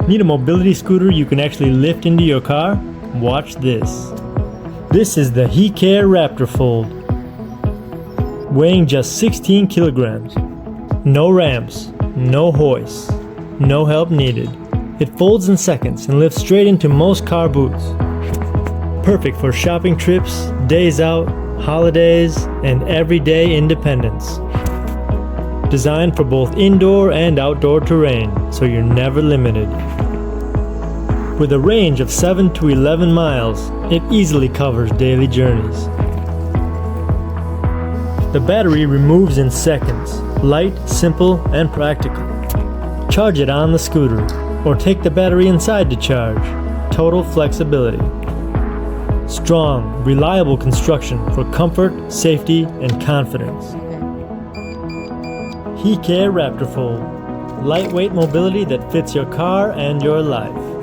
Need a mobility scooter you can actually lift into your car? Watch this. This is the Hecare Raptorfold. Weighing just 16 kilograms. No ramps, no hoists, no help needed. It folds in seconds and lifts straight into most car boots. Perfect for shopping trips, days out, holidays, and everyday independence. Designed for both indoor and outdoor terrain, so you're never limited. With a range of 7 to 11 miles, it easily covers daily journeys. The battery removes in seconds, light, simple, and practical. Charge it on the scooter, or take the battery inside to charge. Total flexibility. Strong, reliable construction for comfort, safety, and confidence. Hecare Raptorfold. Lightweight mobility that fits your car and your life.